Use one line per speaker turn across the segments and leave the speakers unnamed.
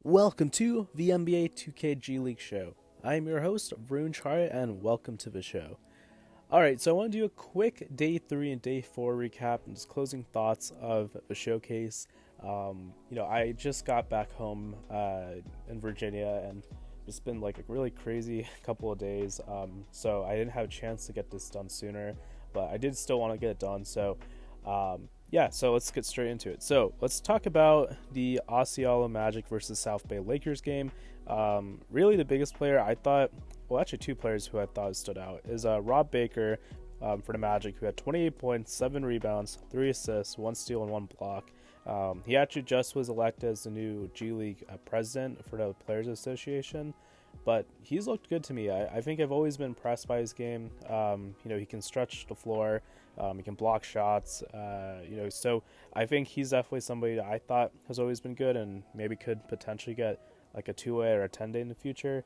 Welcome to the NBA 2K G League show. I am your host, Varun Chara, and welcome to the show. Alright, so I want to do a quick Day 3 and Day 4 recap and just closing thoughts of the showcase. I just got back home in Virginia, and it's been like a really crazy couple of days, so I didn't have a chance to get this done sooner, but I did still want to get it done, so so let's get straight into it. So let's talk about the Osceola Magic versus South Bay Lakers game. Really the biggest player I thought, well actually two players who I thought stood out, is Rob Baker for the Magic, who had 28 points, 7 rebounds, 3 assists, 1 steal, and 1 block. He actually just was elected as the new G League president for the Players Association, but he's looked good to me. I think I've always been impressed by his game. He can stretch the floor, he can block shots, so I think he's definitely somebody that I thought has always been good and maybe could potentially get like a 2-way or a 10-day in the future.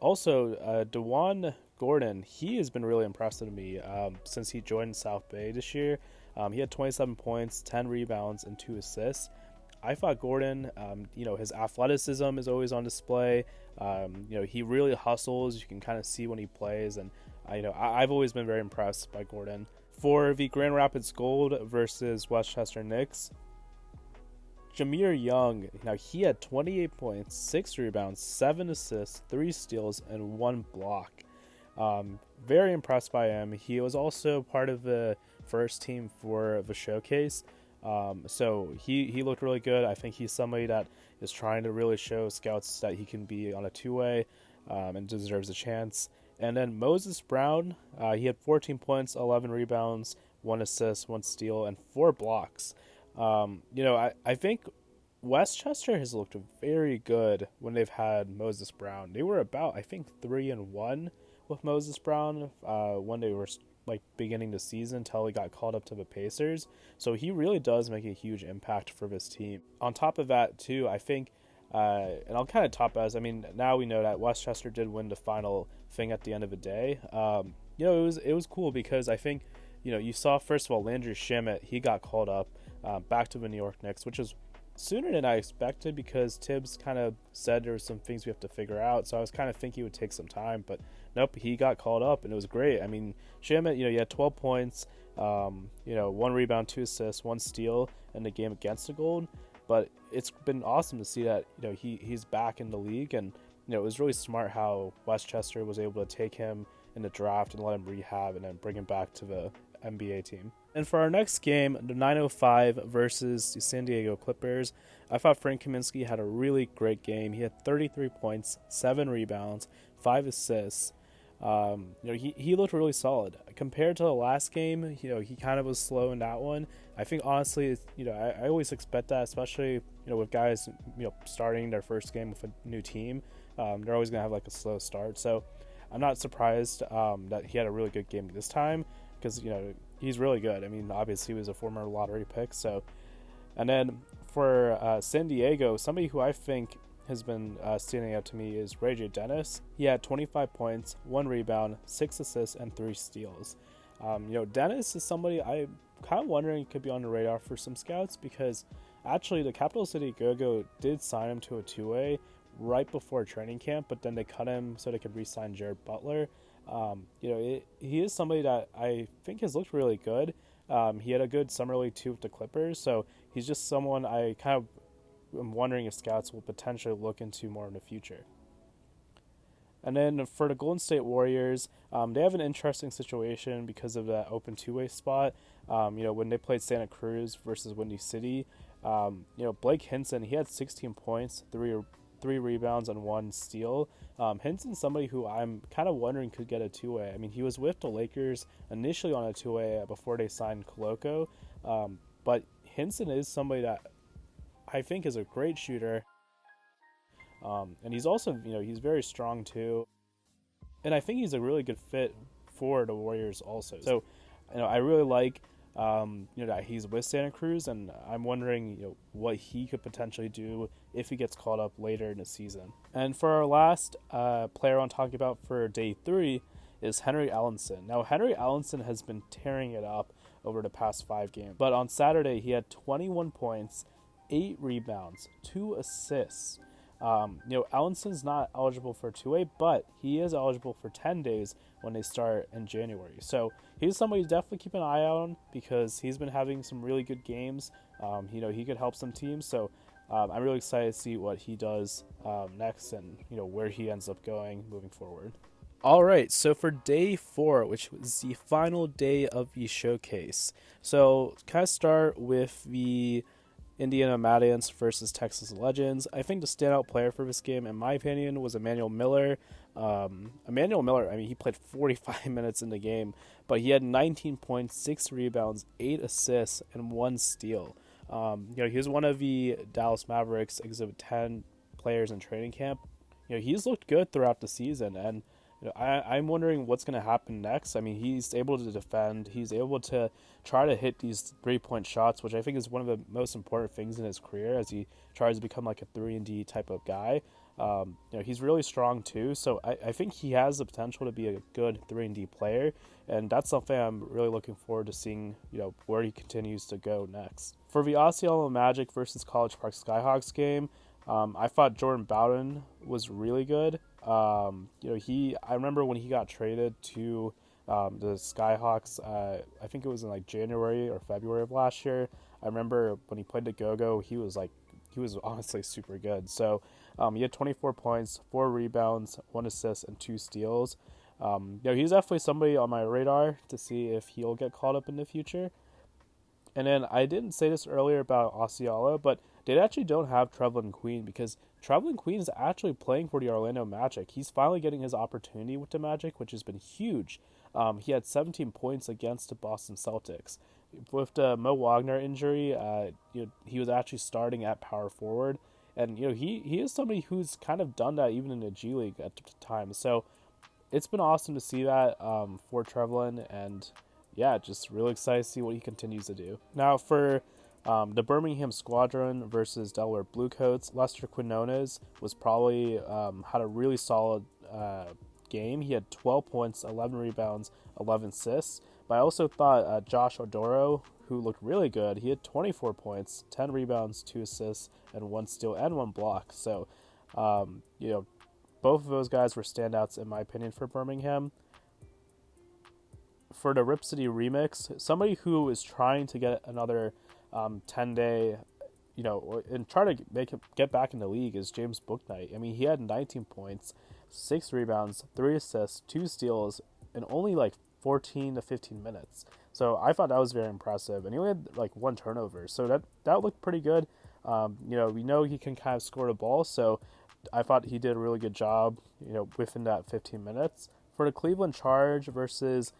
Also, DuJuan Gordon, he has been really impressive to me since he joined South Bay this year. He had 27 points, 10 rebounds, and 2 assists. I thought Gordon, his athleticism is always on display. He really hustles. You can kind of see when he plays, and I've always been very impressed by Gordon. For the Grand Rapids Gold versus Westchester Knicks, Jahmir Young, he had 28 points, 6 rebounds, 7 assists, 3 steals, and 1 block. Very impressed by him. He was also part of the first team for the showcase. So he looked really good. I think he's somebody that is trying to really show scouts that he can be on a 2-way and deserves a chance. And then Moses Brown, he had 14 points, 11 rebounds, 1 assist, 1 steal, and 4 blocks. I think Westchester has looked very good when they've had Moses Brown. They were about, 3-1 with Moses Brown when they were beginning the season until he got called up to the Pacers. So he really does make a huge impact for this team. On top of that too, I think and I'll kind of top as, now we know that Westchester did win the final thing at the end of the day. It was cool because I think, you saw, first of all, Landry Shamet, he got called up back to the New York Knicks, which is sooner than I expected because Tibbs kind of said there were some things we have to figure out. So I was kind of thinking it would take some time, but nope, he got called up and it was great. Shamet, he had 12 points, 1 rebound, 2 assists, 1 steal in the game against the Gold. But it's been awesome to see that, he's back in the league, and, it was really smart how Westchester was able to take him in the draft and let him rehab and then bring him back to the NBA team. And for our next game, the 905 versus the San Diego Clippers, I thought Frank Kaminsky had a really great game. He had 33 points, 7 rebounds, 5 assists. He looked really solid. Compared to the last game, he kind of was slow in that one. I think, honestly, I always expect that, especially, with guys, starting their first game with a new team. They're always going to have, a slow start. So I'm not surprised that he had a really good game this time because, he's really good. Obviously, he was a former lottery pick. So, and then for San Diego, somebody who I think has been standing out to me is RayJ Dennis. He had 25 points, 1 rebound, 6 assists, and 3 steals. Dennis is somebody I'm kind of wondering could be on the radar for some scouts because actually the Capital City Go-Go did sign him to a 2-way right before training camp, but then they cut him so they could re-sign Jared Butler. He is somebody that I think has looked really good. He had a good summer league too with the Clippers, so he's just someone I kind of I'm wondering if scouts will potentially look into more in the future. And then for the Golden State Warriors, they have an interesting situation because of that open 2-way spot. When they played Santa Cruz versus Windy City, Blake Hinson, he had 16 points, 3 rebounds, and 1 steal. Hinson's somebody who I'm kind of wondering could get a 2-way. He was with the Lakers initially on a 2-way before they signed Kolek, but Hinson is somebody that I think is a great shooter, and he's also, he's very strong too, and I think he's a really good fit for the Warriors also. So, I really like, that he's with Santa Cruz, and I'm wondering, what he could potentially do if he gets called up later in the season. And for our last player I want to talk about for Day 3 is Henry Ellenson. Now, Henry Ellenson has been tearing it up over the past 5 games, but on Saturday he had 21 points, 8 rebounds, 2 assists. Ellenson's not eligible for 2A, but he is eligible for 10 days when they start in January. So he's somebody to definitely keep an eye on because he's been having some really good games. He could help some teams. So I'm really excited to see what he does next and, where he ends up going moving forward. All right, so for day 4, which was the final day of the showcase. So kind of start with the Indiana Madians versus Texas Legends. I think the standout player for this game, in my opinion, was Emanuel Miller. He played 45 minutes in the game, but he had 19 points, 6 rebounds, 8 assists, and 1 steal. He was one of the Dallas Mavericks Exhibit 10 players in training camp. He's looked good throughout the season, and I'm wondering what's going to happen next. I mean, he's able to defend. He's able to try to hit these 3-point shots, which I think is one of the most important things in his career as he tries to become like a 3-and-D type of guy. He's really strong too, so I think he has the potential to be a good 3-and-D player, and that's something I'm really looking forward to seeing, where he continues to go next. For the Osceola Magic versus College Park Skyhawks game, I thought Jordan Bowden was really good. I remember when he got traded to the Skyhawks, I think it was in like January or February of last year. I remember when he played the Go-Go, he was honestly super good. So he had 24 points, 4 rebounds, 1 assist, and 2 steals. He's definitely somebody on my radar to see if he'll get called up in the future. And then I didn't say this earlier about Osceola, but they actually don't have Trevelin Queen because Trevelin Queen is actually playing for the Orlando Magic. He's finally getting his opportunity with the Magic, which has been huge. He had 17 points against the Boston Celtics. With the Mo Wagner injury, he was actually starting at power forward. And, he is somebody who's kind of done that even in the G League at the time. So it's been awesome to see that for Trevelin, and just really excited to see what he continues to do. Now for the Birmingham Squadron versus Delaware Bluecoats, Lester Quinones was probably had a really solid game. He had 12 points, 11 rebounds, 11 assists. But I also thought Josh Oduro, who looked really good, he had 24 points, 10 rebounds, 2 assists, and 1 steal and 1 block. So, both of those guys were standouts in my opinion for Birmingham. For the Rip City remix, somebody who is trying to get another 10-day, and try to get back in the league is James Bouknight. I mean, he had 19 points, 6 rebounds, 3 assists, 2 steals, and only like 14 to 15 minutes. So I thought that was very impressive, and he only had like 1 turnover. So that looked pretty good. We know he can kind of score the ball, so I thought he did a really good job, within that 15 minutes. For the Cleveland Charge versus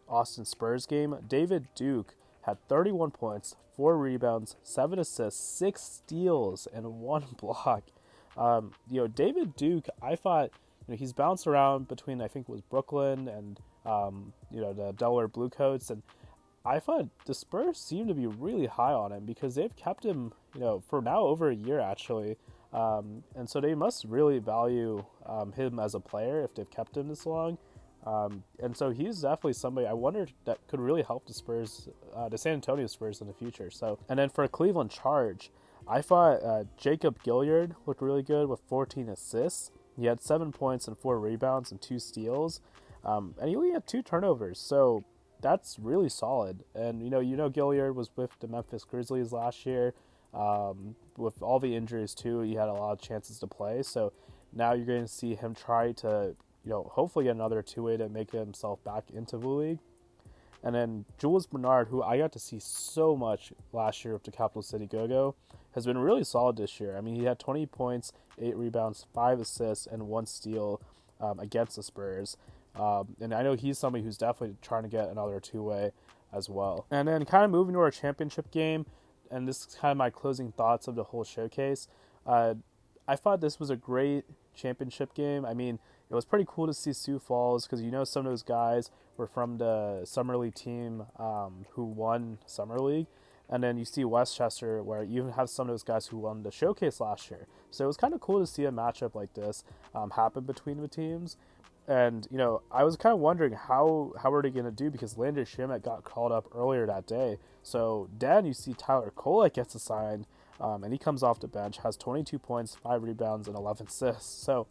Austin Spurs game, David Duke had 31 points, 4 rebounds, 7 assists, 6 steals, and 1 block. David Duke, I thought, he's bounced around between, I think it was Brooklyn and, the Delaware Bluecoats, and I thought the Spurs seemed to be really high on him because they've kept him, for now over a year actually, and so they must really value him as a player if they've kept him this long. And so he's definitely somebody I wondered that could really help the Spurs, the San Antonio Spurs in the future. So, and then for a Cleveland Charge, I thought Jacob Gilyard looked really good with 14 assists. He had 7 points and 4 rebounds and 2 steals, and he only had 2 turnovers. So that's really solid. And Gilyard was with the Memphis Grizzlies last year. With all the injuries too, he had a lot of chances to play. So now you're going to see him try to hopefully get another 2-way to make himself back into the league. And then Jules Bernard, who I got to see so much last year with the Capital City Go-Go, has been really solid this year. I mean, he had 20 points, 8 rebounds, 5 assists, and 1 steal against the Spurs. And I know he's somebody who's definitely trying to get another 2-way as well. And then kind of moving to our championship game, and this is kind of my closing thoughts of the whole showcase. I thought this was a great championship game. I mean, it was pretty cool to see Sioux Falls because some of those guys were from the Summer League team who won Summer League. And then you see Westchester where you even have some of those guys who won the showcase last year. So it was kind of cool to see a matchup like this happen between the teams. And, I was kind of wondering how are they going to do because Landry Shamet got called up earlier that day. So then you see Tyler Kolek gets assigned and he comes off the bench, has 22 points, 5 rebounds, and 11 assists. So,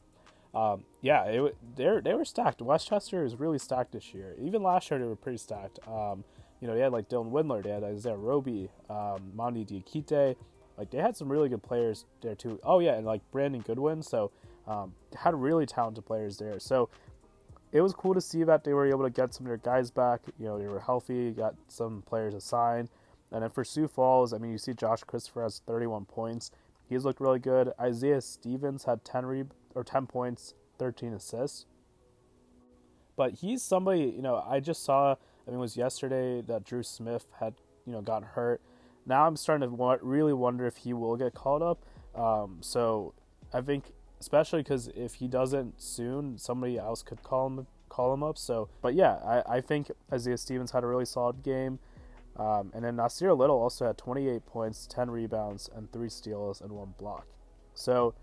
yeah, they were stacked. Westchester is really stacked this year. Even last year, they were pretty stacked. They had like Dylan Windler, they had Isaiah Roby, Mondi Diakite. Like, they had some really good players there too. Oh yeah, and like Brandon Goodwin. So, had really talented players there. So, it was cool to see that they were able to get some of their guys back. They were healthy, got some players assigned. And then for Sioux Falls, I mean, you see Josh Christopher has 31 points. He's looked really good. Isaiah Stevens had 10 points, 13 assists. But he's somebody, I just saw, I mean, it was yesterday that Drew Smith had, gotten hurt. Now I'm starting to really wonder if he will get called up. So I think, especially because if he doesn't soon, somebody else could call him up. So, but yeah, I think Isaiah Stevens had a really solid game. And then Nasir Little also had 28 points, 10 rebounds, and 3 steals and 1 block. So,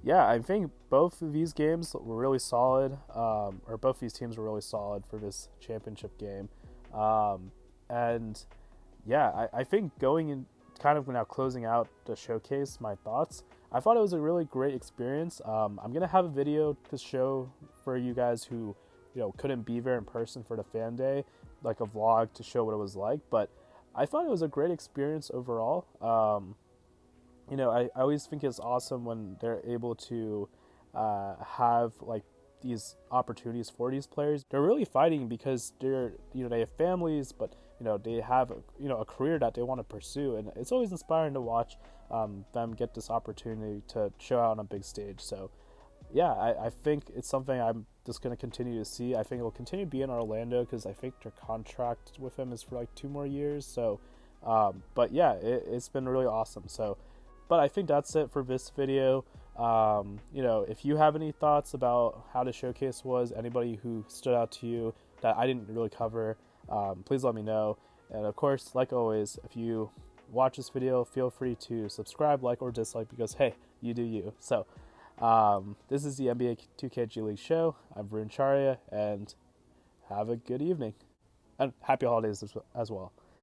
yeah, I think both of these games were really solid, or both these teams were really solid for this championship game. And, yeah, I think going in, kind of now closing out the showcase, my thoughts, I thought it was a really great experience. I'm going to have a video to show for you guys who, couldn't be there in person for the fan day, like a vlog to show what it was like. But I thought it was a great experience overall. I always think it's awesome when they're able to have like these opportunities for these players. They're really fighting because they have families, but they have a career that they want to pursue, and it's always inspiring to watch them get this opportunity to show out on a big stage. So yeah, I think it's something I'm just going to continue to see. I think it will continue to be in Orlando because I think their contract with him is for like 2 more years. So, but yeah, it's been really awesome. So, but I think that's it for this video. If you have any thoughts about how the showcase was, anybody who stood out to you that I didn't really cover, please let me know. And of course, like always, if you watch this video, feel free to subscribe, like, or dislike because, hey, you do you. So, this is the NBA 2K G League show. I'm Varun Charya, and have a good evening. And happy holidays as well.